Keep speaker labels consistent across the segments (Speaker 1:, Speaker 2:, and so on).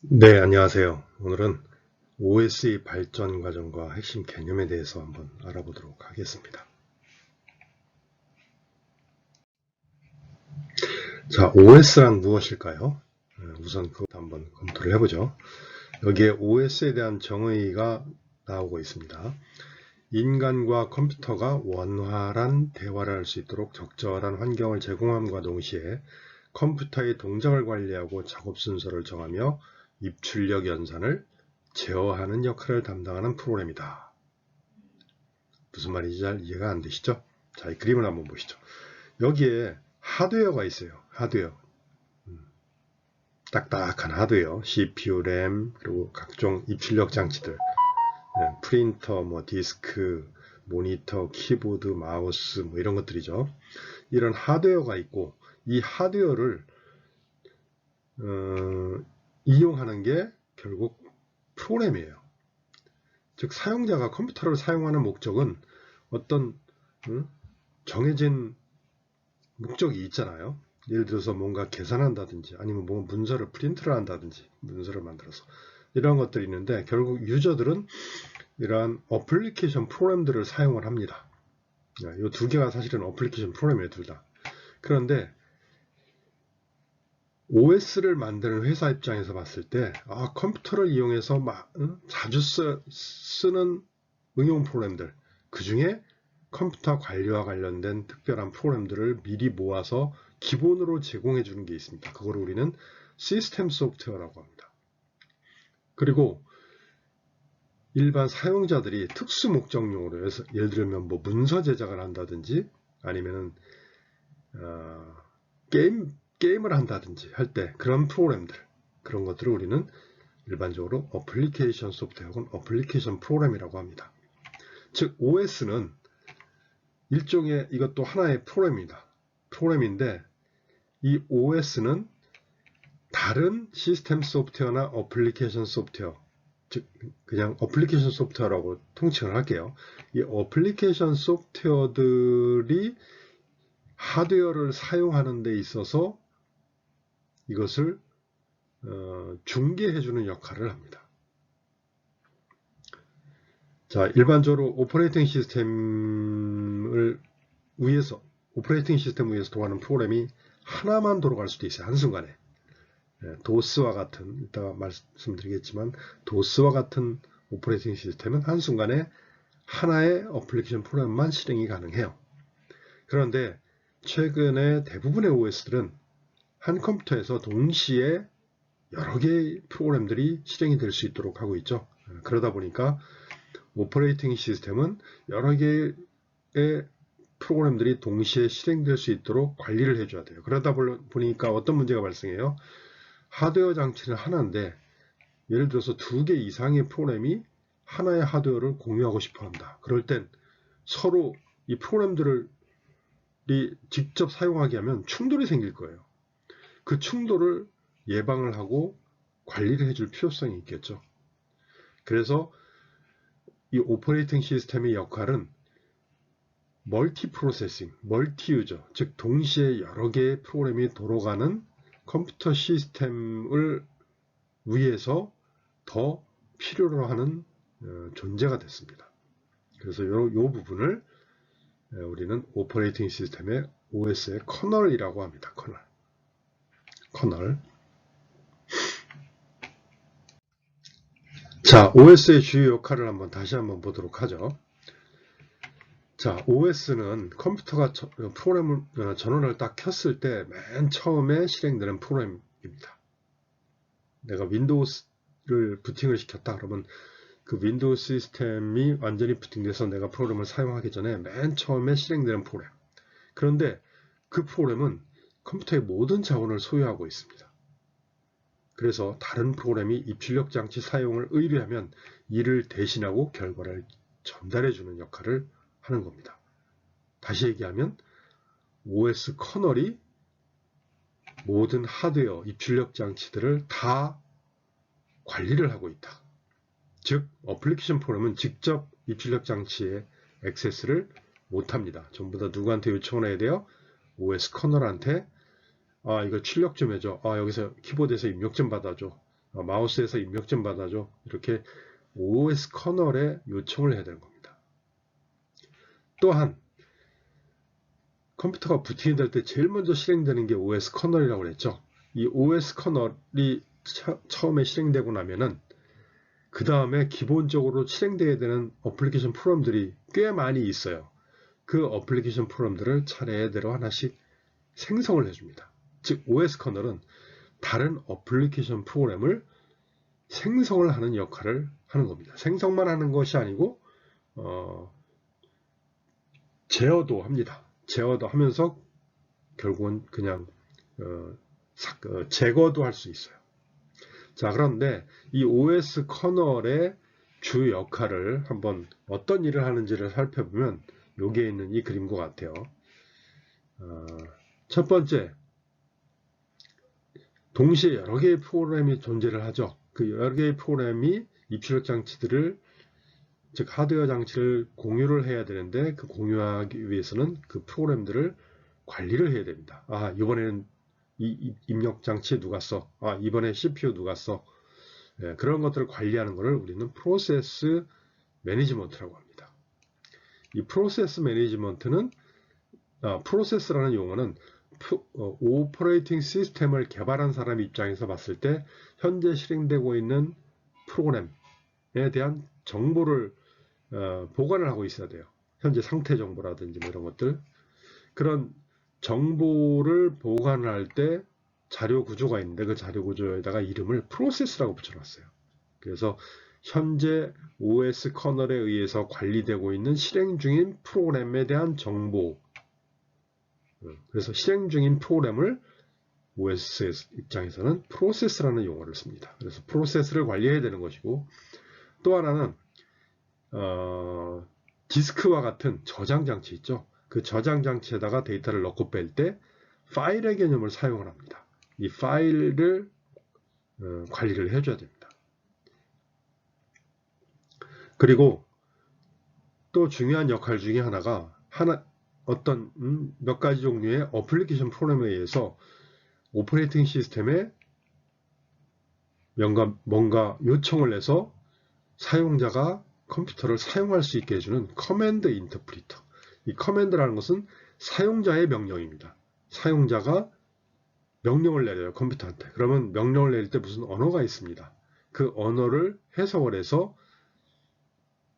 Speaker 1: 네, 안녕하세요. 오늘은 OS의 발전 과정과 핵심 개념에 대해서 한번 알아보도록 하겠습니다. 자, OS란 무엇일까요? 우선 그것도 한번 검토를 해보죠. 여기에 OS에 대한 정의가 나오고 있습니다. 인간과 컴퓨터가 원활한 대화를 할 수 있도록 적절한 환경을 제공함과 동시에 컴퓨터의 동작을 관리하고 작업 순서를 정하며 입출력 연산을 제어하는 역할을 담당하는 프로그램이다. 무슨 말인지 잘 이해가 안 되시죠? 자, 이 그림을 한번 보시죠. 여기에 하드웨어가 있어요. 하드웨어. 딱딱한 하드웨어. CPU, 램, 그리고 각종 입출력 장치들. 프린터, 디스크, 모니터, 키보드, 마우스, 이런 것들이죠. 이런 하드웨어가 있고, 이 하드웨어를 이용하는 게 결국 프로그램이에요. 즉 사용자가 컴퓨터를 사용하는 목적은 어떤 정해진 목적이 있잖아요. 예를 들어서 뭔가 계산한다든지 아니면 뭐 문서를 프린트를 한다든지 문서를 만들어서 이런 것들이 있는데 결국 유저들은 이러한 어플리케이션 프로그램들을 사용을 합니다. 이 두 개가 사실은 어플리케이션 프로그램이에요, 둘 다. 그런데 OS를 만드는 회사 입장에서 봤을 때 컴퓨터를 이용해서 자주 쓰는 응용 프로그램들, 그 중에 컴퓨터 관리와 관련된 특별한 프로그램들을 미리 모아서 기본으로 제공해 주는 게 있습니다. 그걸 우리는 시스템 소프트웨어라고 합니다. 그리고 일반 사용자들이 특수 목적용으로 해서 예를 들면 문서 제작을 한다든지 아니면은 게임을 한다든지 할 때 그런 프로그램들, 그런 것들을 우리는 일반적으로 어플리케이션 소프트웨어 혹은 어플리케이션 프로그램이라고 합니다. 즉 OS는 일종의 이것도 하나의 프로그램입니다. 프로그램인데 이 OS는 다른 시스템 소프트웨어나 어플리케이션 소프트웨어, 즉 그냥 어플리케이션 소프트웨어라고 통칭을 할게요. 이 어플리케이션 소프트웨어들이 하드웨어를 사용하는 데 있어서 이것을 중개해주는 역할을 합니다. 자, 일반적으로 오퍼레이팅 시스템 위에서 돌아가는 프로그램이 하나만 돌아갈 수도 있어요. 한순간에. 도스와 같은, 이따가 말씀드리겠지만 도스와 같은 오퍼레이팅 시스템은 한순간에 하나의 어플리케이션 프로그램만 실행이 가능해요. 그런데 최근에 대부분의 OS들은 한 컴퓨터에서 동시에 여러 개의 프로그램들이 실행이 될 수 있도록 하고 있죠. 그러다 보니까 오퍼레이팅 시스템은 여러 개의 프로그램들이 동시에 실행될 수 있도록 관리를 해줘야 돼요. 그러다 보니까 어떤 문제가 발생해요? 하드웨어 장치는 하나인데 예를 들어서 2개 이상의 프로그램이 하나의 하드웨어를 공유하고 싶어 한다. 그럴 땐 서로 이 프로그램들을 직접 사용하게 하면 충돌이 생길 거예요. 그 충돌을 예방을 하고 관리를 해줄 필요성이 있겠죠. 그래서 이 오퍼레이팅 시스템의 역할은 멀티 프로세싱, 멀티 유저, 즉 동시에 여러 개의 프로그램이 돌아가는 컴퓨터 시스템을 위해서 더 필요로 하는 존재가 됐습니다. 그래서 이 부분을 우리는 오퍼레이팅 시스템의 OS의 커널이라고 합니다. 커널. 자, OS의 주요 역할을 다시 한번 보도록 하죠. 자, OS는 컴퓨터가 프로그램을 전원을 딱 켰을 때 맨 처음에 실행되는 프로그램입니다. 내가 윈도우를 부팅을 시켰다 그러면 그 윈도우 시스템이 완전히 부팅돼서 내가 프로그램을 사용하기 전에 맨 처음에 실행되는 프로그램. 그런데 그 프로그램은 컴퓨터의 모든 자원을 소유하고 있습니다. 그래서 다른 프로그램이 입출력 장치 사용을 의뢰하면 이를 대신하고 결과를 전달해주는 역할을 하는 겁니다. 다시 얘기하면 OS 커널이 모든 하드웨어, 입출력 장치들을 다 관리를 하고 있다. 즉, 어플리케이션 프로그램은 직접 입출력 장치에 액세스를 못합니다. 전부 다 누구한테 요청을 해야 돼요? OS 커널한테 이거 출력 좀 해줘. 여기서 키보드에서 입력 좀 받아줘. 마우스에서 입력 좀 받아줘. 이렇게 OS 커널에 요청을 해야 되는 겁니다. 또한 컴퓨터가 부팅이 될 때 제일 먼저 실행되는 게 OS 커널이라고 그랬죠. 이 OS 커널이 처음에 실행되고 나면은 그 다음에 기본적으로 실행되어야 되는 어플리케이션 프로그램들이 꽤 많이 있어요. 그 어플리케이션 프로그램들을 차례대로 하나씩 생성을 해줍니다. 즉 OS 커널은 다른 어플리케이션 프로그램을 생성을 하는 역할을 하는 겁니다. 생성만 하는 것이 아니고 제어도 합니다. 제어도 하면서 결국은 그냥 제거도 할 수 있어요. 자, 그런데 이 OS 커널의 주 역할을 한번 어떤 일을 하는지를 살펴보면 여기에 있는 이 그림과 같아요. 첫 번째, 동시에 여러 개의 프로그램이 존재를 하죠. 그 여러 개의 프로그램이 입출력 장치들을, 즉 하드웨어 장치를 공유를 해야 되는데 그 공유하기 위해서는 그 프로그램들을 관리를 해야 됩니다. 아, 이번에는 이 입력 장치 누가 써? 아, 이번에 CPU 누가 써? 네, 그런 것들을 관리하는 것을 우리는 프로세스 매니지먼트라고 합니다. 이 프로세스 매니지먼트는 프로세스라는 용어는 오퍼레이팅 시스템을 개발한 사람 입장에서 봤을 때 현재 실행되고 있는 프로그램에 대한 정보를 보관을 하고 있어야 돼요. 현재 상태 정보라든지 뭐 이런 것들. 그런 정보를 보관할 때 자료 구조가 있는데 그 자료 구조에다가 이름을 프로세스라고 붙여놨어요. 그래서 현재 OS 커널에 의해서 관리되고 있는 실행 중인 프로그램에 대한 정보, 그래서 실행 중인 프로그램을 OS 입장에서는 프로세스라는 용어를 씁니다. 그래서 프로세스를 관리해야 되는 것이고, 또 하나는 디스크와 같은 저장 장치 있죠. 그 저장 장치에다가 데이터를 넣고 뺄 때 파일의 개념을 사용을 합니다. 이 파일을 관리를 해줘야 됩니다. 그리고 또 중요한 역할 중에 하나가 어떤 몇 가지 종류의 어플리케이션 프로그램에 의해서 오퍼레이팅 시스템에 뭔가 요청을 해서 사용자가 컴퓨터를 사용할 수 있게 해주는 커맨드 인터프리터. 이 커맨드라는 것은 사용자의 명령입니다. 사용자가 명령을 내려요, 컴퓨터한테. 그러면 명령을 내릴 때 무슨 언어가 있습니다. 그 언어를 해석을 해서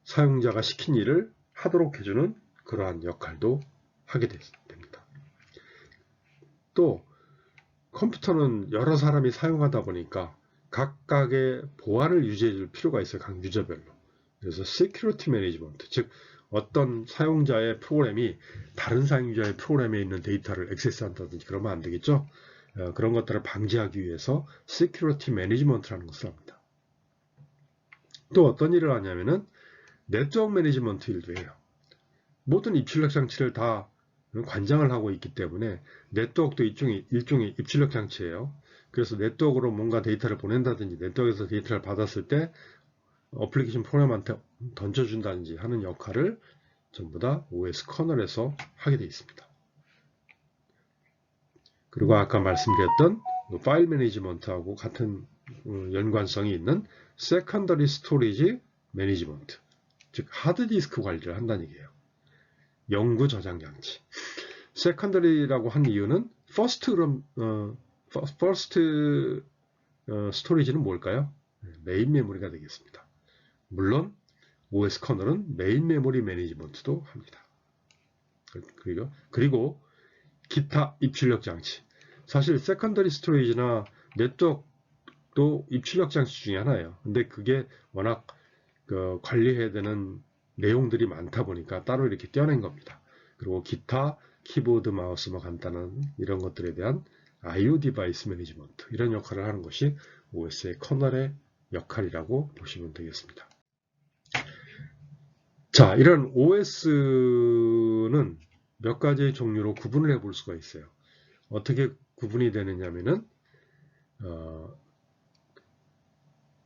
Speaker 1: 사용자가 시킨 일을 하도록 해주는 그러한 역할도 하게 됩니다. 또 컴퓨터는 여러 사람이 사용하다 보니까 각각의 보안을 유지해 줄 필요가 있어요. 각 유저별로. 그래서 Security Management, 즉 어떤 사용자의 프로그램이 다른 사용자의 프로그램에 있는 데이터를 액세스한다든지 그러면 안 되겠죠. 그런 것들을 방지하기 위해서 Security Management라는 것을 합니다. 또 어떤 일을 하냐면은 네트워크 매니지먼트 일도 해요. 모든 입출력 장치를 다 관장을 하고 있기 때문에 네트워크도 일종의 입출력 장치예요. 그래서 네트워크로 뭔가 데이터를 보낸다든지 네트워크에서 데이터를 받았을 때 어플리케이션 프로그램한테 던져준다든지 하는 역할을 전부 다 OS 커널에서 하게 되어 있습니다. 그리고 아까 말씀드렸던 파일 매니지먼트하고 같은 연관성이 있는 세컨더리 스토리지 매니지먼트, 즉 하드디스크 관리를 한다는 얘기예요. 영구 저장 장치. 세컨더리라고 한 이유는 퍼스트 스토리지는 뭘까요? 메인 메모리가 되겠습니다. 물론 OS 커널은 메인 메모리 매니지먼트도 합니다. 그리고 기타 입출력 장치. 사실 세컨더리 스토리지나 네트워크도 입출력 장치 중에 하나예요. 근데 그게 워낙 관리해야 되는 내용들이 많다 보니까 따로 이렇게 떼어낸 겁니다. 그리고 기타, 키보드, 마우스 뭐 간단한 이런 것들에 대한 IO 디바이스 매니지먼트, 이런 역할을 하는 것이 OS의 커널의 역할이라고 보시면 되겠습니다. 자, 이런 OS는 몇 가지의 종류로 구분을 해볼 수가 있어요. 어떻게 구분이 되느냐면은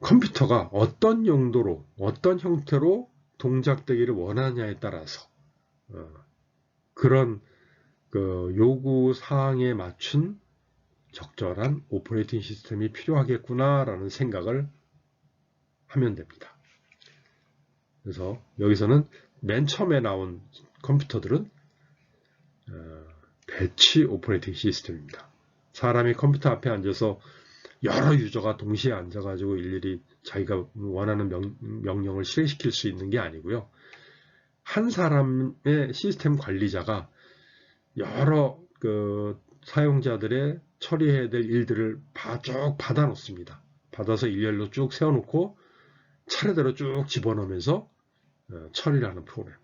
Speaker 1: 컴퓨터가 어떤 용도로, 어떤 형태로 동작되기를 원하냐에 따라서 그런 요구 사항에 맞춘 적절한 오퍼레이팅 시스템이 필요하겠구나라는 생각을 하면 됩니다. 그래서 여기서는 맨 처음에 나온 컴퓨터들은 배치 오퍼레이팅 시스템입니다. 사람이 컴퓨터 앞에 앉아서 여러 유저가 동시에 앉아가지고 일일이 자기가 원하는 명령을 실행시킬 수 있는 게 아니고요. 한 사람의 시스템 관리자가 여러 사용자들의 처리해야 될 일들을 쭉 받아 놓습니다. 받아서 일렬로 쭉 세워놓고 차례대로 쭉 집어넣으면서 처리를 하는 프로그램,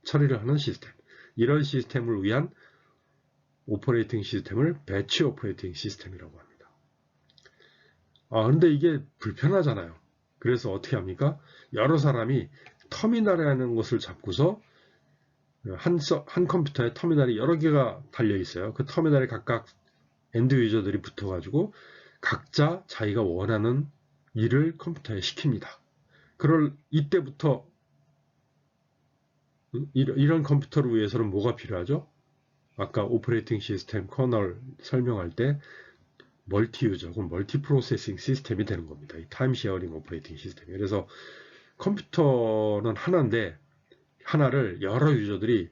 Speaker 1: 처리를 하는 시스템. 이런 시스템을 위한 오퍼레이팅 시스템을 배치 오퍼레이팅 시스템이라고 합니다. 근데 이게 불편하잖아요. 그래서 어떻게 합니까? 여러 사람이 터미널이라는 것을 잡고서 한 컴퓨터에 터미널이 여러 개가 달려 있어요. 그 터미널에 각각 엔드 유저들이 붙어가지고 각자 자기가 원하는 일을 컴퓨터에 시킵니다. 그럴 이때부터 이런 컴퓨터를 위해서는 뭐가 필요하죠? 아까 오퍼레이팅 시스템 커널 설명할 때 멀티 유저 혹은 멀티 프로세싱 시스템이 되는 겁니다. 이 타임 쉐어링 오퍼레이팅 시스템. 그래서 컴퓨터는 하나인데 하나를 여러 유저들이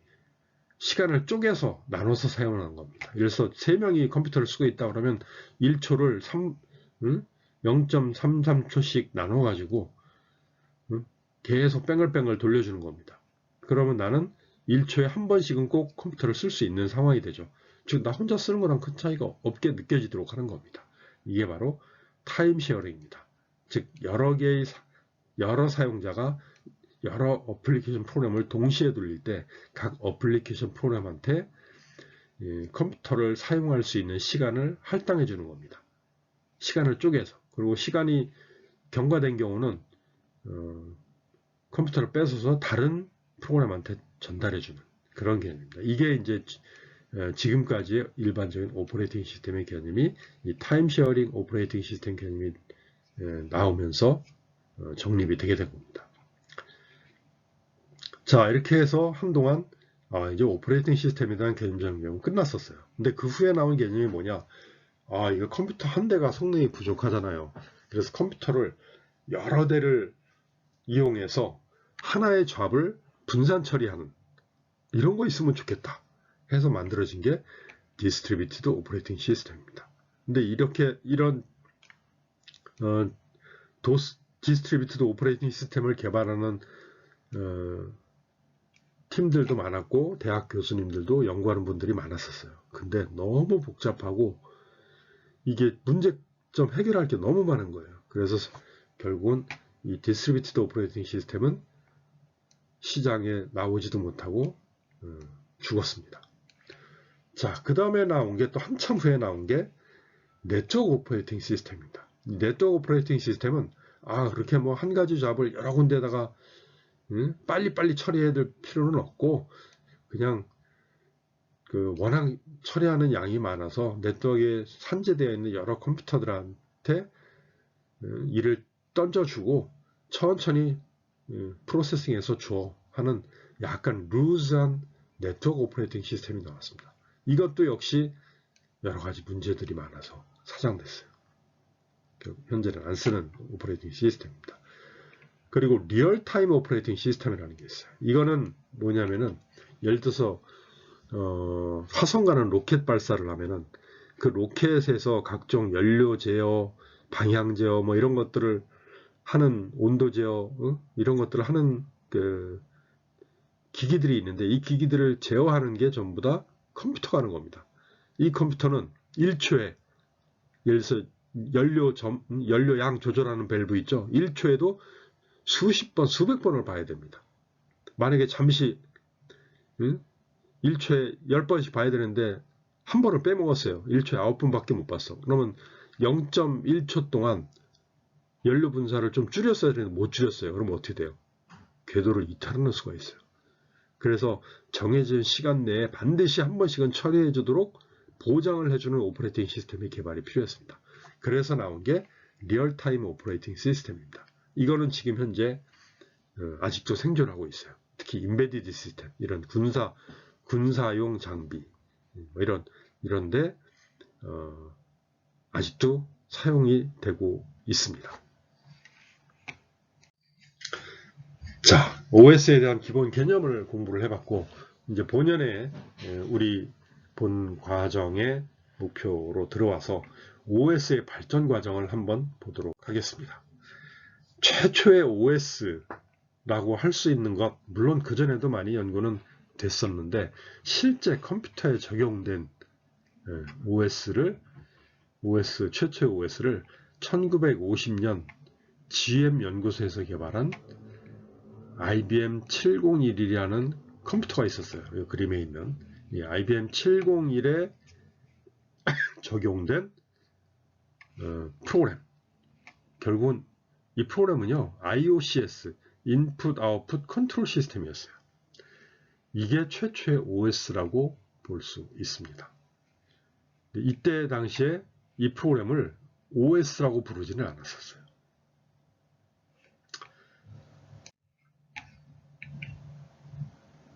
Speaker 1: 시간을 쪼개서 나눠서 사용하는 겁니다. 그래서 3명이 컴퓨터를 쓰고 있다 그러면 1초를 0.33초씩 나눠가지고 계속 뺑글뺑글 돌려주는 겁니다. 그러면 나는 1초에 한 번씩은 꼭 컴퓨터를 쓸 수 있는 상황이 되죠. 즉, 나 혼자 쓰는 거랑 큰 차이가 없게 느껴지도록 하는 겁니다. 이게 바로 타임 쉐어링입니다. 즉, 여러 사용자가 여러 어플리케이션 프로그램을 동시에 돌릴 때 각 어플리케이션 프로그램한테 컴퓨터를 사용할 수 있는 시간을 할당해 주는 겁니다. 시간을 쪼개서. 그리고 시간이 경과된 경우는 컴퓨터를 뺏어서 다른 프로그램한테 전달해 주는 그런 개념입니다. 이게 이제 지금까지의 일반적인 오퍼레이팅 시스템의 개념이 이 타임 쉐어링 오퍼레이팅 시스템 개념이 나오면서 정립이 되게 된 겁니다. 자, 이렇게 해서 한동안 이제 오퍼레이팅 시스템에 대한 개념적인 개념은 끝났었어요. 근데 그 후에 나온 개념이 뭐냐? 이거 컴퓨터 한 대가 성능이 부족하잖아요. 그래서 컴퓨터를 여러 대를 이용해서 하나의 잡을 분산 처리하는 이런 거 있으면 좋겠다 해서 만들어진 게 디스트리뷰티드 오퍼레이팅 시스템입니다. 근데 이런 디스트리뷰티드 오퍼레이팅 시스템을 개발하는 팀들도 많았고 대학 교수님들도 연구하는 분들이 많았었어요. 근데 너무 복잡하고 이게 문제점 해결할 게 너무 많은 거예요. 그래서 결국은 이 디스트리뷰티드 오퍼레이팅 시스템은 시장에 나오지도 못하고 죽었습니다. 자, 그 다음에 나온 게 또 한참 후에 나온 게 네트워크 오퍼레이팅 시스템입니다. 네트워크 오퍼레이팅 시스템은 그렇게 뭐 한 가지 잡을 여러 군데다가 빨리빨리 처리해야 될 필요는 없고 그냥 워낙 처리하는 양이 많아서 네트워크에 산재되어 있는 여러 컴퓨터들한테 일을 던져주고 천천히 프로세싱해서 줘 하는 약간 루즈한 네트워크 오퍼레이팅 시스템이 나왔습니다. 이것도 역시 여러 가지 문제들이 많아서 사장됐어요. 현재는 안 쓰는 오퍼레이팅 시스템입니다. 그리고 리얼타임 오퍼레이팅 시스템이라는 게 있어요. 이거는 뭐냐면은 예를 들어서 화성 가는 로켓 발사를 하면은 그 로켓에서 각종 연료 제어, 방향 제어 뭐 이런 것들을 하는 온도 제어 이런 것들을 하는 그 기기들이 있는데 이 기기들을 제어하는 게 전부 다 컴퓨터가 하는 겁니다. 이 컴퓨터는 1초에 예를 들어서 연료양 조절하는 밸브 있죠. 1초에도 수십 번, 수백 번을 봐야 됩니다. 만약에 잠시 1초에 10번씩 봐야 되는데 한 번을 빼먹었어요. 1초에 9번밖에 못 봤어. 그러면 0.1초 동안 연료 분사를 좀 줄였어야 되는데 못 줄였어요. 그럼 어떻게 돼요? 궤도를 이탈하는 수가 있어요. 그래서 정해진 시간 내에 반드시 한 번씩은 처리해 주도록 보장을 해주는 오퍼레이팅 시스템의 개발이 필요했습니다. 그래서 나온 게 리얼타임 오퍼레이팅 시스템입니다. 이거는 지금 현재 아직도 생존하고 있어요. 특히 인베디드 시스템, 이런 군사용 장비, 이런데 아직도 사용이 되고 있습니다. 자, OS에 대한 기본 개념을 공부를 해봤고, 이제 본연의 우리 본 과정의 목표로 들어와서 OS의 발전 과정을 한번 보도록 하겠습니다. 최초의 OS라고 할 수 있는 것, 물론 그전에도 많이 연구는 됐었는데 실제 컴퓨터에 적용된 최초의 OS를 1950년 GM 연구소에서 개발한 IBM 701이라는 컴퓨터가 있었어요. 이 그림에 있는 이 IBM 701에 적용된 프로그램. 결국은 이 프로그램은요, IOCS, Input Output Control 시스템이었어요. 이게 최초의 OS라고 볼 수 있습니다. 이때 당시에 이 프로그램을 OS라고 부르지는 않았었어요.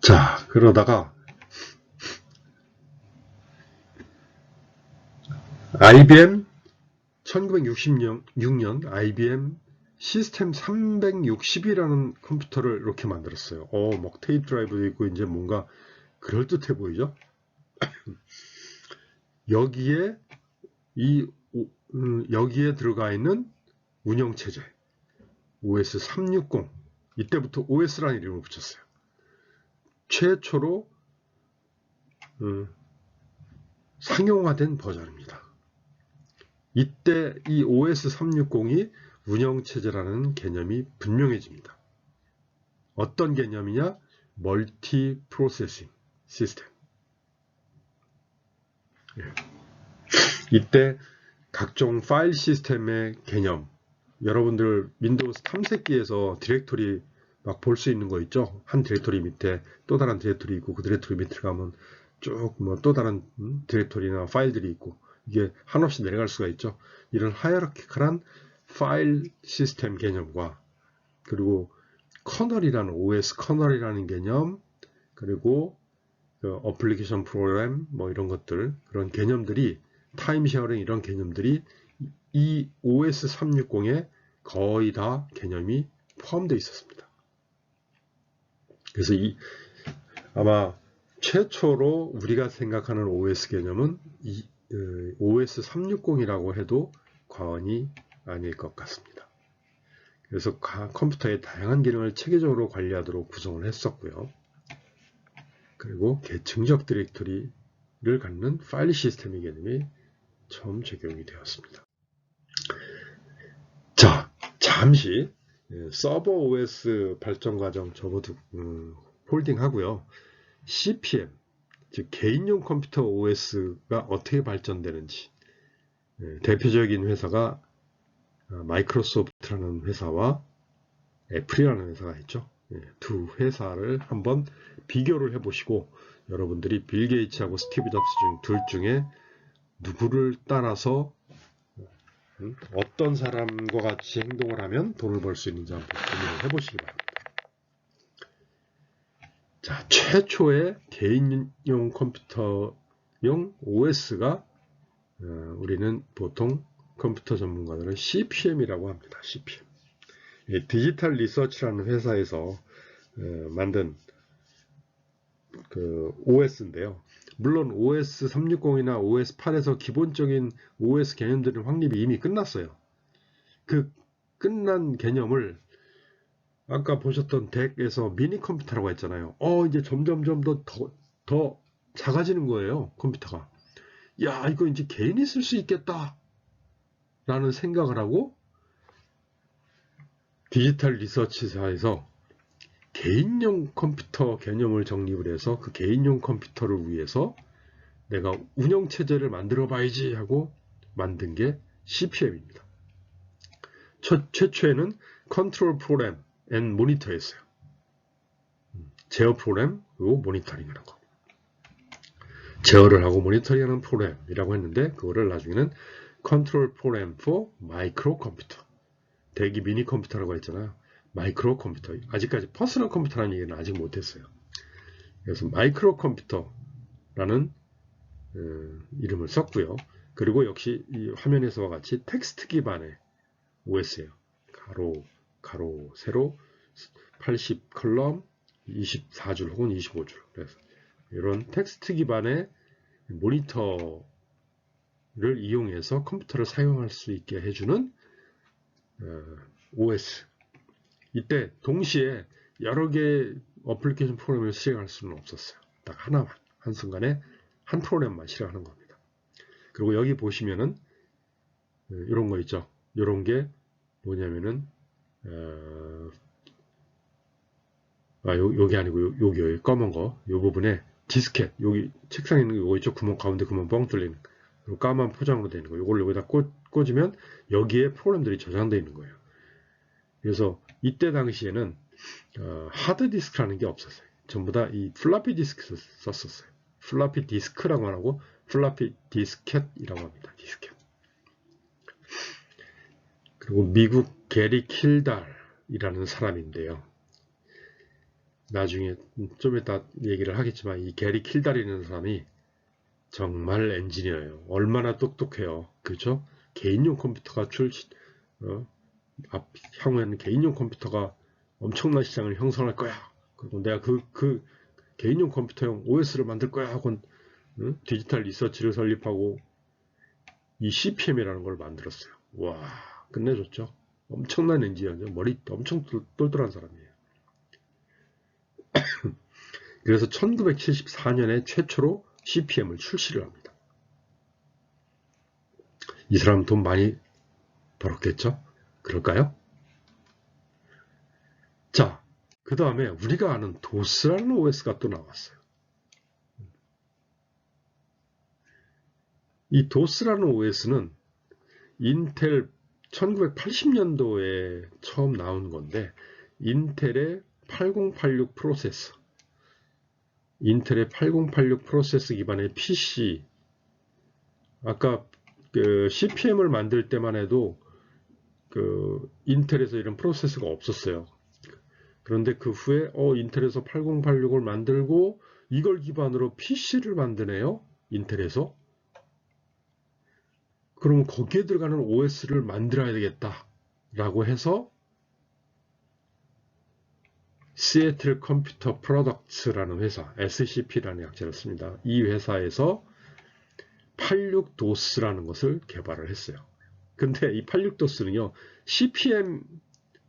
Speaker 1: 자, 그러다가 IBM 1966년 IBM 시스템 360이라는 컴퓨터를 이렇게 만들었어요. 막 테이프 드라이브도 있고 이제 뭔가 그럴듯해 보이죠? 여기에 여기에 들어가 있는 운영체제 OS 360, 이때부터 OS라는 이름을 붙였어요. 최초로 상용화된 버전입니다. 이때 이 OS 360이 운영체제라는 개념이 분명해집니다. 어떤 개념이냐? 멀티 프로세싱 시스템. 이때 각종 파일 시스템의 개념, 여러분들 윈도우스 탐색기에서 디렉토리 막 볼 수 있는 거 있죠? 한 디렉토리 밑에 또 다른 디렉토리 있고 그 디렉토리 밑에 가면 쭉 뭐 또 다른 디렉토리나 파일들이 있고 이게 한없이 내려갈 수가 있죠. 이런 하이어라키컬한 파일 시스템 개념과 그리고 커널이라는 OS 커널이라는 개념, 그리고 어플리케이션 프로그램 뭐 이런 것들, 그런 개념들이 타임 쉐어링 이런 개념들이 이 OS 360에 거의 다 개념이 포함되어 있었습니다. 그래서 아마 최초로 우리가 생각하는 OS 개념은 이 OS 360이라고 해도 과언이 아닐 것 같습니다. 그래서 컴퓨터의 다양한 기능을 체계적으로 관리하도록 구성을 했었고요. 그리고 계층적 디렉토리를 갖는 파일 시스템의 개념이 처음 적용이 되었습니다. 자, 잠시 서버 OS 발전 과정 접어두 홀딩하고요. CPM, 즉 개인용 컴퓨터 OS가 어떻게 발전되는지, 대표적인 회사가 마이크로소프트라는 회사와 애플이라는 회사가 있죠. 두 회사를 한번 비교를 해보시고 여러분들이 빌 게이츠하고 스티브 잡스 둘 중에 누구를 따라서 어떤 사람과 같이 행동을 하면 돈을 벌 수 있는지 한번 고민을 해보시기 바랍니다. 자, 최초의 개인용 컴퓨터용 OS가 우리는 보통 컴퓨터 전문가들은 CPM이라고 합니다. CPM. 디지털 리서치라는 회사에서 만든 그 OS인데요. 물론 OS 360이나 OS 8에서 기본적인 OS 개념들의 확립이 이미 끝났어요. 그 끝난 개념을 아까 보셨던 덱에서 미니 컴퓨터라고 했잖아요. 이제 점점 더 작아지는 거예요. 컴퓨터가. 야, 이거 이제 개인이 쓸 수 있겠다 라는 생각을 하고 디지털 리서치사에서 개인용 컴퓨터 개념을 정립을 해서 그 개인용 컴퓨터를 위해서 내가 운영체제를 만들어 봐야지 하고 만든 게 CPM입니다. 최초에는 컨트롤 프로그램 앤 모니터였어요. 제어 프로그램 그리고 모니터링을 하고 제어를 하고 모니터링하는 프로그램이라고 했는데 그거를 나중에는 컨트롤 프로그램 for 마이크로 컴퓨터, 대기 미니 컴퓨터라고 했잖아요. 마이크로 컴퓨터, 아직까지 퍼스널 컴퓨터라는 얘기는 아직 못했어요. 그래서 마이크로 컴퓨터라는 이름을 썼고요. 그리고 역시 이 화면에서와 같이 텍스트 기반의 OS예요. 가로, 세로, 80 컬럼, 24줄 혹은 25줄. 그래서 이런 텍스트 기반의 모니터를 이용해서 컴퓨터를 사용할 수 있게 해주는 OS. 이때 동시에 여러 개의 어플리케이션 프로그램을 실행할 수는 없었어요. 딱 하나만, 한순간에 한 프로그램만 실행하는 겁니다. 그리고 여기 보시면은 이런 거 있죠. 이런 게 뭐냐면은 요게 아니고 여기 검은 거, 요 부분에 디스켓, 여기 책상에 있는 거 있죠. 가운데 구멍 뻥 뚫리는 요 까만 포장으로 되어 있는 거, 요걸 여기다 꽂으면 여기에 프로그램들이 저장되어 있는 거예요. 그래서 이때 당시에는 하드디스크라는 게 없었어요. 전부 다 이 플라피 디스크 썼었어요. 플라피 디스크라고 안 하고 플라피 디스켓이라고 합니다. 디스켓. 그리고 미국 게리 킬달이라는 사람인데요. 나중에 좀 이따 얘기를 하겠지만 이 게리 킬달이라는 사람이 정말 엔지니어예요. 얼마나 똑똑해요. 그렇죠? 개인용 컴퓨터가 향후에는 개인용 컴퓨터가 엄청난 시장을 형성할 거야. 그리고 내가 그 개인용 컴퓨터용 OS를 만들 거야 하고 디지털 리서치를 설립하고 이 CPM이라는 걸 만들었어요. 와, 끝내줬죠. 엄청난 엔지니어죠. 머리 엄청 똘똘한 사람이에요. 그래서 1974년에 최초로 CPM을 출시를 합니다. 이 사람 돈 많이 벌었겠죠? 그럴까요? 자, 그 다음에 우리가 아는 도스라는 OS가 또 나왔어요. 이 도스라는 OS는 인텔 1980년도에 처음 나온 건데 인텔의 8086 프로세서, 인텔의 8086 프로세서 기반의 PC, 아까 CPM을 만들 때만 해도 인텔에서 이런 프로세서가 없었어요. 그런데 그 후에 인텔에서 8086을 만들고 이걸 기반으로 PC를 만드네요. 인텔에서. 그러면 거기에 들어가는 OS를 만들어야 되겠다 라고 해서 시애틀 컴퓨터 프로덕츠라는 회사, SCP라는 약자를 씁니다. 이 회사에서 86도스라는 것을 개발을 했어요. 근데 이 86도스는요, CPM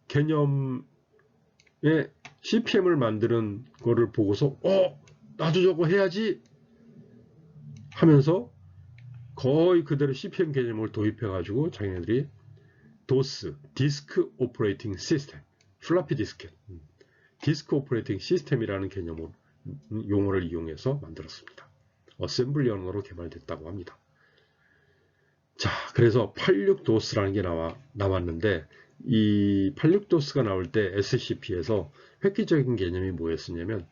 Speaker 1: 개념에 CPM을 만드는 거를 보고서 나도 저거 해야지 하면서 거의 그대로 CPM 개념을 도입해가지고 자기네들이 DOS, 디스크 오퍼레이팅 시스템, 플라피 디스켓, 디스크 오퍼레이팅 시스템이라는 개념을 용어를 이용해서 만들었습니다. 어셈블리 언어로 개발됐다고 합니다. 자, 그래서 86도스라는 게 나왔는데 이 86도스가 나올 때 SCP에서 획기적인 개념이 뭐였었냐면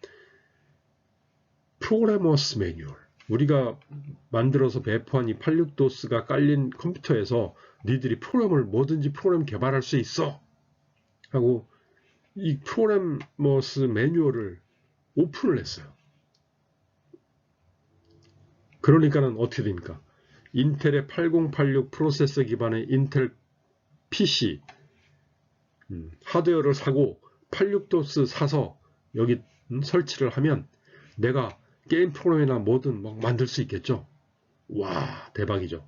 Speaker 1: 프로그래머스 매뉴얼, 우리가 만들어서 배포한 이 86도스가 깔린 컴퓨터에서 니들이 뭐든지 프로그램 개발할 수 있어 하고 이 프로그래머스 매뉴얼을 오픈을 했어요. 그러니까는 어떻게 됩니까? 인텔의 8086 프로세서 기반의 인텔 PC 하드웨어를 사고 86도스 사서 여기 설치를 하면 내가 게임 프로그램이나 뭐든 막 만들 수 있겠죠. 와, 대박이죠.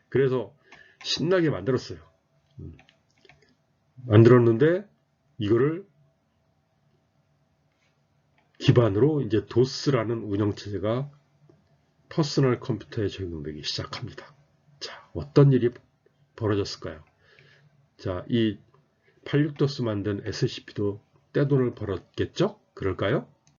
Speaker 1: 그래서 신나게 만들었어요. 만들었는데 이거를 기반으로 이제 도스라는 운영체제가 퍼스널 컴퓨터에 적용되기 시작합니다. 자, 어떤 일이 벌어졌을까요? 자, 이 86도스 만든 SCP도 떼돈을 벌었겠죠? 그럴까요?